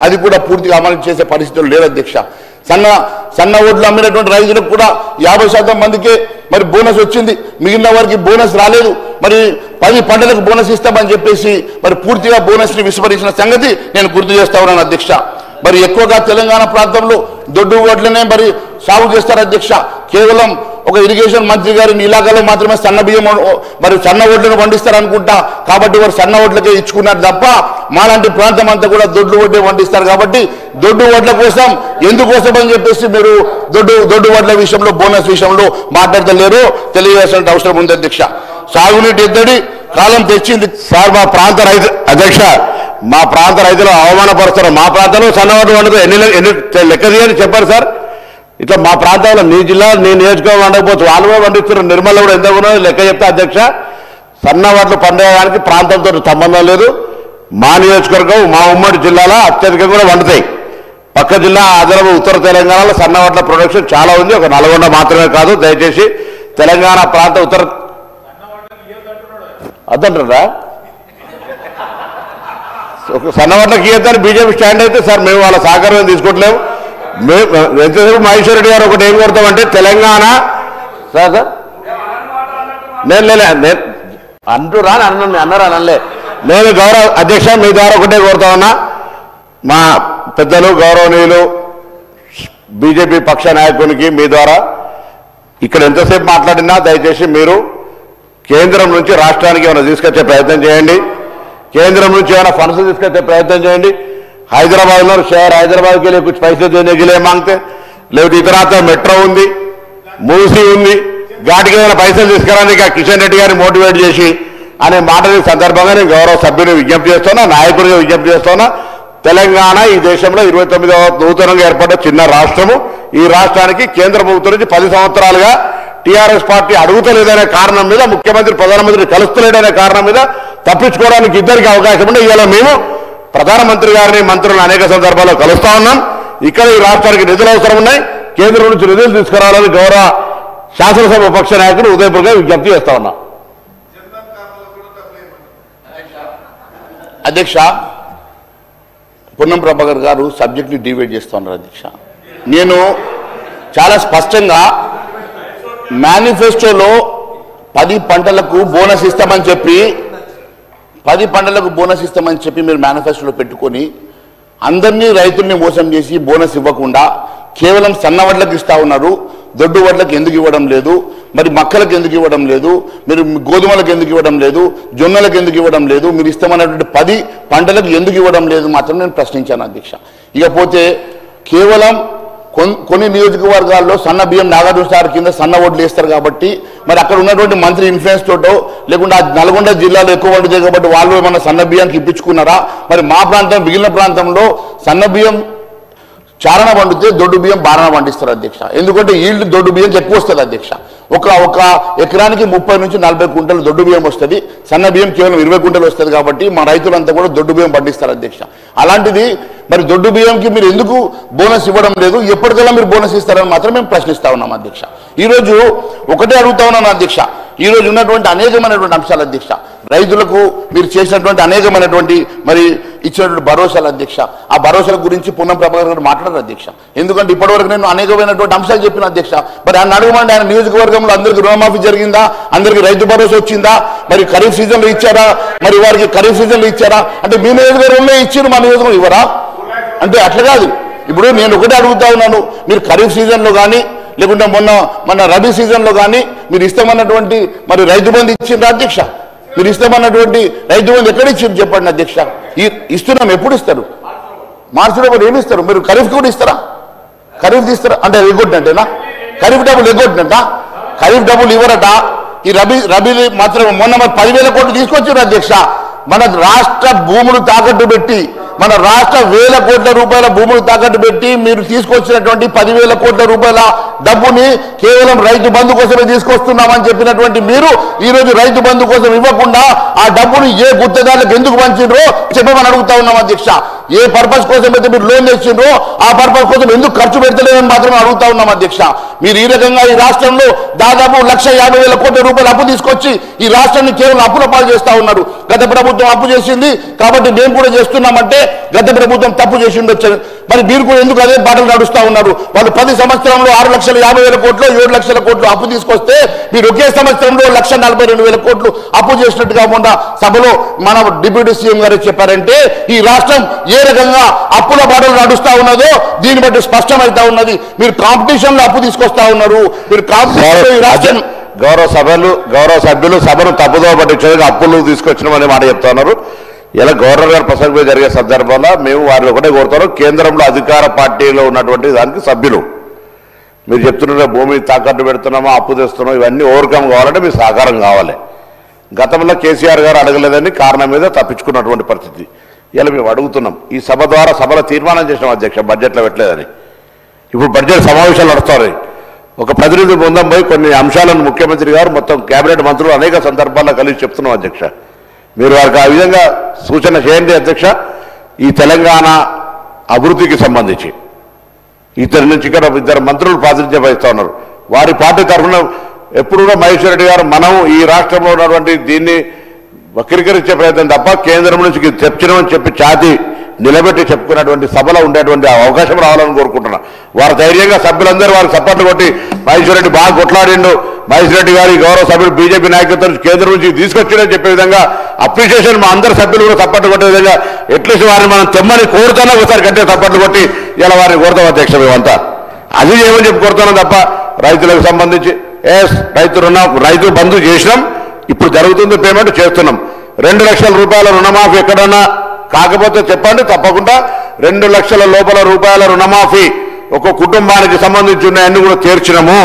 అది కూడా పూర్తిగా అమలు చేసే పరిస్థితులు లేదు అధ్యక్ష. సన్న ఓట్లు అమ్మినటువంటి రైతులకు కూడా 50% మందికే మరి బోనస్ వచ్చింది, మిగిలిన వారికి బోనస్ రాలేదు. మరి 10 పంటలకు బోనస్ ఇస్తామని చెప్పేసి మరి పూర్తిగా బోనస్ని విస్మరించిన సంగతి నేను గుర్తు చేస్తా ఉన్నాను అధ్యక్ష. మరి ఎక్కువగా తెలంగాణ ప్రాంతంలో దొడ్డు ఓట్లనే మరి సాగు చేస్తారు అధ్యక్ష. కేవలం ఒక ఇరిగేషన్ మంత్రి గారి ఇలాకాలో మాత్రమే సన్న బియ్యం మరి సన్న ఓట్లను పండిస్తారు అనుకుంటా, కాబట్టి వారు సన్న ఓట్లకే ఇచ్చుకున్నారు తప్ప మాలాంటి ప్రాంతం అంతా కూడా దొడ్డు ఓట్లే పండిస్తారు. కాబట్టి దొడ్డు ఓట్ల కోసం ఎందుకోసం అని చెప్పేసి మీరు దొడ్డు ఓట్ల విషయంలో బోనస్ విషయంలో మాట్లాడతలేరు, తెలియజేయాల్సిన అవసరం ఉంది అధ్యక్ష. సాగునీటి ఎద్దడి కాలం తెచ్చింది సార్. మా ప్రాంత రైతు అధ్యక్ష, మా ప్రాంత రైతులు అవమానపరుస్తారు. మా ప్రాంతంలో సన్నవాటు వండుతారు, ఎన్ని లెక్క తీయని చెప్పారు సార్. ఇట్లా మా ప్రాంతంలో నీ జిల్లా నీ నియోజకవర్గం వండకపోవచ్చు, వాళ్ళు కూడా పండిస్తున్నారు. నిర్మల్లో కూడా ఎంత ఉన్నదో లెక్క చెప్తే అధ్యక్ష, సన్నవాట్లు పండేయడానికి ప్రాంతంతో సంబంధం లేదు. మా నియోజకవర్గం మా ఉమ్మడి జిల్లాలో అత్యధికంగా కూడా వండుతాయి. పక్క జిల్లా ఆదిలాబాద్ ఉత్తర తెలంగాణలో సన్నవాట్ల ప్రొడక్షన్ చాలా ఉంది, ఒక నల్గొండ మాత్రమే కాదు. దయచేసి తెలంగాణ ప్రాంత ఉత్తర అదంటారా సన్నవాట్లకి ఇయ్యద్దని బీజేపీ స్టాండ్ అయితే సార్ మేము వాళ్ళ సహకారం తీసుకోవట్లేము. ఎంతసేపు మహేశ్వర రెడ్డి గారు ఒకటి ఏం కొడతామంటే తెలంగాణ సార్ సార్ నేను అంటురా అన్నారు అనలే. నేను గౌరవ అధ్యక్ష మీ ద్వారా ఒకటే కోరుతా ఉన్నా, మా పెద్దలు గౌరవనీయులు బీజేపీ పక్ష నాయకునికి మీ ద్వారా ఇక్కడ ఎంతసేపు మాట్లాడినా దయచేసి మీరు కేంద్రం నుంచి రాష్ట్రానికి ఏమైనా తీసుకొచ్చే ప్రయత్నం చేయండి, కేంద్రం నుంచి ఏమైనా ఫండ్స్ తీసుకొచ్చే ప్రయత్నం చేయండి. हैदराबाद में शहर हैदराबाद के लिए कुछ पैसे देने के लिए मांगते, लेकिन इतना तो मेट्रो ఉంది, మూసి ఉంది, ఘాటికి ఏమైనా పైసలు తీసుకురానికి కిషన్ రెడ్డి గారిని మోటివేట్ చేసి అనే మాటల సందర్భంగా నేను గౌరవ సభ్యుని విజ్ఞప్తి చేస్తున్నా, నాయకుడిగా విజ్ఞప్తి చేస్తున్నా. తెలంగాణ ఈ దేశంలో 29వ నూతనంగా ఏర్పడ్డ చిన్న రాష్ట్రము. ఈ రాష్ట్రానికి కేంద్ర ప్రభుత్వం నుంచి 10 సంవత్సరాలుగా టీఆర్ఎస్ పార్టీ అడుగుతలేదనే కారణం మీద, ముఖ్యమంత్రి ప్రధానమంత్రి కలుస్తలేదనే కారణం మీద తప్పించుకోవడానికి ఇద్దరికి అవకాశం ఉంటే ఇవాళ మేము ప్రధానమంత్రి గారిని మంత్రులను అనేక సందర్భాల్లో కలుస్తా ఉన్నాం. ఇక్కడ ఈ రాష్ట్రానికి నిధులు అవసరం ఉన్నాయి, కేంద్రం నుంచి నిధులు తీసుకురావాలని గౌరవ శాసనసభ పక్ష నాయకుడు ఉదయపూర్గా విజ్ఞప్తి చేస్తా ఉన్నా. అధ్యక్ష, పొన్నం ప్రభాకర్ గారు సబ్జెక్ట్ని డివైడ్ చేస్తూ ఉన్నారు అధ్యక్ష. నేను చాలా స్పష్టంగా మేనిఫెస్టోలో 10 పంటలకు బోనస్ ఇస్తామని చెప్పి 10 పంటలకు బోనస్ ఇస్తామని చెప్పి మీరు మేనిఫెస్టోలో పెట్టుకొని అందరినీ రైతుల్ని మోసం చేసి బోనస్ ఇవ్వకుండా కేవలం సన్న వడ్లకు ఇస్తా ఉన్నారు, దొడ్డు వడ్లకు ఎందుకు ఇవ్వడం లేదు, మరి మక్కలకు ఎందుకు ఇవ్వడం లేదు, మీరు గోధుమలకు ఎందుకు ఇవ్వడం లేదు, జొన్నలకు ఎందుకు ఇవ్వడం లేదు, మీరు ఇస్తామన్నటువంటి 10 పంటలకు ఎందుకు ఇవ్వడం లేదు మాత్రం నేను ప్రశ్నించాను అధ్యక్ష. ఇకపోతే కేవలం కొన్ని నియోజకవర్గాల్లో సన్న బియ్యం నాగార్జున సార్ కింద సన్న ఓట్లు వేస్తారు కాబట్టి మరి అక్కడ ఉన్నటువంటి మంత్రి ఇన్ఫ్లుయెన్స్ తోటో లేకుండా నల్గొండ జిల్లాలో ఎక్కువ వండుతాయి కాబట్టి వాళ్ళు ఏమన్నా సన్న బియ్యానికి ఇప్పించుకున్నారా? మరి మా ప్రాంతం మిగిలిన ప్రాంతంలో సన్న బియ్యం చారణ పండితే దొడ్డు బియ్యం బారణ పండిస్తారు అధ్యక్ష. ఎందుకంటే ఈల్డ్ దొడ్డు బియ్యం ఎక్కువ వస్తుంది అధ్యక్ష. ఒక ఎకరానికి 30 నుంచి 40 కుంటలు దొడ్డు బియ్యం వస్తుంది, సన్న బియ్యం కేవలం 20 కుంటలు వస్తుంది. కాబట్టి మా రైతులంతా కూడా దొడ్డు బియ్యం పండిస్తారు అధ్యక్ష. అలాంటిది మరి దొడ్డు బియ్యంకి మీరు ఎందుకు బోనస్ ఇవ్వడం లేదు, ఎప్పటికల్లా మీరు బోనస్ ఇస్తారని మాత్రం మేము ప్రశ్నిస్తా ఉన్నాం అధ్యక్ష. ఈరోజు ఒకటే అడుగుతా ఉన్నాను అధ్యక్ష, ఈరోజు ఉన్నటువంటి అనేకమైనటువంటి అంశాలు అధ్యక్ష, రైతులకు మీరు చేసినటువంటి అనేకమైనటువంటి మరి ఇచ్చినటువంటి భరోసాలు అధ్యక్ష, ఆ భరోసాల గురించి పొన్నం ప్రభాకర్ గారు మాట్లాడారు అధ్యక్ష. ఎందుకంటే ఇప్పటివరకు నేను అనేకమైనటువంటి అంశాలు చెప్పిన అధ్యక్ష. మరి ఆయన అడగమండి, ఆయన నియోజకవర్గంలో అందరికీ రుణమాఫీ జరిగిందా, అందరికీ రైతు భరోసా వచ్చిందా, మరి ఖరీఫ్ సీజన్లో ఇచ్చారా, మరి వారికి ఖరీఫ్ సీజన్లో ఇచ్చారా? అంటే మీ నియోజకవర్గంలో ఇచ్చారు, మా నియోజకవర్గం ఇవ్వరా? అంటే అట్లా కాదు. ఇప్పుడు నేను ఒకటే అడుగుతా ఉన్నాను, మీరు ఖరీఫ్ సీజన్లో కానీ లేకుంటే మొన్న రబీ సీజన్లో కానీ మీరు ఇస్తామన్నటువంటి మరి రైతు బంధు ఇచ్చిండ్రా అధ్యక్ష? మీరు ఇస్తామన్నటువంటి రైతు బంధు ఎక్కడ ఇచ్చింది చెప్పండి అధ్యక్ష? ఇస్తున్నాం, ఎప్పుడు ఇస్తారు? మార్చిలో కూడా ఏమి ఇస్తారు? మీరు ఖరీఫ్ కూడా ఇస్తారా? ఖరీఫ్ తీస్తారా అంటే ఎగ్గొట్టినట్టేనా? ఖరీఫ్ డబ్బులు ఎగ్గొట్టినట్ట? ఖరీఫ్ డబ్బులు ఇవ్వరట. ఈ రబీ మాత్రం మొన్న మరి 10,000 కోట్లు తీసుకొచ్చారు అధ్యక్ష. మన రాష్ట్ర భూములు తాకట్టు పెట్టి, మన రాష్ట్ర వేల కోట్ల రూపాయల భూములు తాకట్టు పెట్టి మీరు తీసుకొచ్చినటువంటి 10,000 కోట్ల రూపాయల డబ్బుని కేవలం రైతు బంధు కోసమే తీసుకొస్తున్నామని చెప్పినటువంటి మీరు ఈరోజు రైతు బంధు కోసం ఇవ్వకుండా ఆ డబ్బుని ఏ గుత్తదారులకు ఎందుకు పంచిండ్రో చెప్పమని అడుగుతా ఉన్నాం అధ్యక్ష. ఏ పర్పస్ కోసం అయితే మీరు లోన్ తెచ్చిండ్రో ఆ పర్పస్ కోసం ఎందుకు ఖర్చు పెడతలేదని మాత్రమే అడుగుతా ఉన్నాం అధ్యక్ష. మీరు ఈ రకంగా ఈ రాష్ట్రంలో దాదాపు 1,50,000 కోట్ల రూపాయలు అప్పు తీసుకొచ్చి ఈ రాష్ట్రాన్ని కేవలం అప్పుల పాలు చేస్తా ఉన్నారు. గత ప్రభుత్వం అప్పు చేసింది కాబట్టి మేము కూడా చేస్తున్నామంటే గత ప్రభుత్వం తప్పు చేసి ఉండొచ్చు. మరి మీరు కూడా ఎందుకు అదే బాటలు నడుస్తా ఉన్నారు? వాళ్ళు 10 సంవత్సరంలో 6,50,000 కోట్లు 7 లక్షల కోట్లు అప్పు తీసుకొస్తే మీరు ఒకే సంవత్సరంలో 1,42,000 కోట్లు అప్పు చేసినట్టుగా మొన్న సభలో మన డిప్యూటీ సీఎం గారు చెప్పారంటే ఈ రాష్ట్రం ఏ రకంగా అప్పుల బాటలు నడుస్తా ఉన్నదో దీన్ని బట్టి స్పష్టమైతా ఉన్నది. మీరు కాంపిటీషన్ లో అప్పు తీసుకొస్తా ఉన్నారు. మీరు కాంపిటీషన్ గౌరవ సభ్యులు సభను తప్పుదో పట్టించేందుకు అప్పులు తీసుకొచ్చినామనే మాట చెప్తా ఉన్నారు. ఇలా గవర్నర్ గారు ప్రసంగం జరిగే సందర్భంలో మేము వారిని ఒకటే కోరుతారు, కేంద్రంలో అధికార పార్టీలో ఉన్నటువంటి దానికి సభ్యులు మీరు చెప్తున్న భూమి తాకట్టు పెడుతున్నామా అప్పు తెస్తున్నాం ఇవన్నీ ఓవర్కమ్ కావాలంటే మీ సహకారం కావాలి. గతంలో కేసీఆర్ గారు అడగలేదని కారణం మీద తప్పించుకున్నటువంటి పరిస్థితి ఇలా మేము అడుగుతున్నాం. ఈ సభ ద్వారా సభలో తీర్మానం చేసినాం అధ్యక్ష, బడ్జెట్లో పెట్టలేదని. ఇప్పుడు బడ్జెట్ సమావేశాలు నడుస్తాయి. ఒక ప్రతినిధి బృందం పోయి కొన్ని అంశాలను ముఖ్యమంత్రి గారు మొత్తం కేబినెట్ మంత్రులు అనేక సందర్భాల్లో కలిసి చెప్తున్నాం అధ్యక్ష. మీరు వారికి ఆ విధంగా సూచన చేయండి అధ్యక్ష. ఈ తెలంగాణ అభివృద్ధికి సంబంధించి ఇద్దరు మంత్రులు ప్రాతినిధ్యం వహిస్తూ ఉన్నారు. వారి పార్టీ తరఫున ఎప్పుడు కూడా మహేశ్వర్ రెడ్డి గారు మనం ఈ రాష్ట్రంలో ఉన్నటువంటి దీన్ని వక్రీకరించే ప్రయత్నం తప్ప కేంద్రం నుంచి తెచ్చినామని చెప్పి ఛాతీ నిలబెట్టి చెప్పుకున్నటువంటి సభలో ఉండేటువంటి అవకాశం రావాలని కోరుకుంటున్నా. వారు ధైర్యంగా సభ్యులందరూ వారికి సపోర్ట్ కొట్టి మహేశ్వర్ రెడ్డి బాగా కొట్లాడిండు, మహేశ్వర్ రెడ్డి గారి గౌరవ సభ్యులు బీజేపీ నాయకత్వం కేంద్రం నుంచి తీసుకొచ్చిందని చెప్పే విధంగా అప్రిషియేషన్ మా అందరి సభ్యులు కూడా సపోర్ట్ కొట్టే విధంగా ఎట్లీస్ట్ వారిని మనం తెమ్మని కోరుతానో ఒకసారి గట్టిగా సపోర్ట్ కొట్టి ఇలా వారిని కోరుతాం అధ్యక్ష. మేమంతా అది ఏమని చెప్పి కోరుతున్నాం తప్ప రైతులకు సంబంధించి రైతు బంధు చేసినాం, ఇప్పుడు జరుగుతుంది పేమెంట్ చేస్తున్నాం. 2 లక్షల రూపాయల రుణమాఫీ ఎక్కడన్నా కాకపోతే చెప్పండి, తప్పకుండా 2 లక్షల లోపల రూపాయల రుణమాఫీ ఒక కుటుంబానికి సంబంధించి ఉన్నాయన్నీ కూడా తీర్చినాము.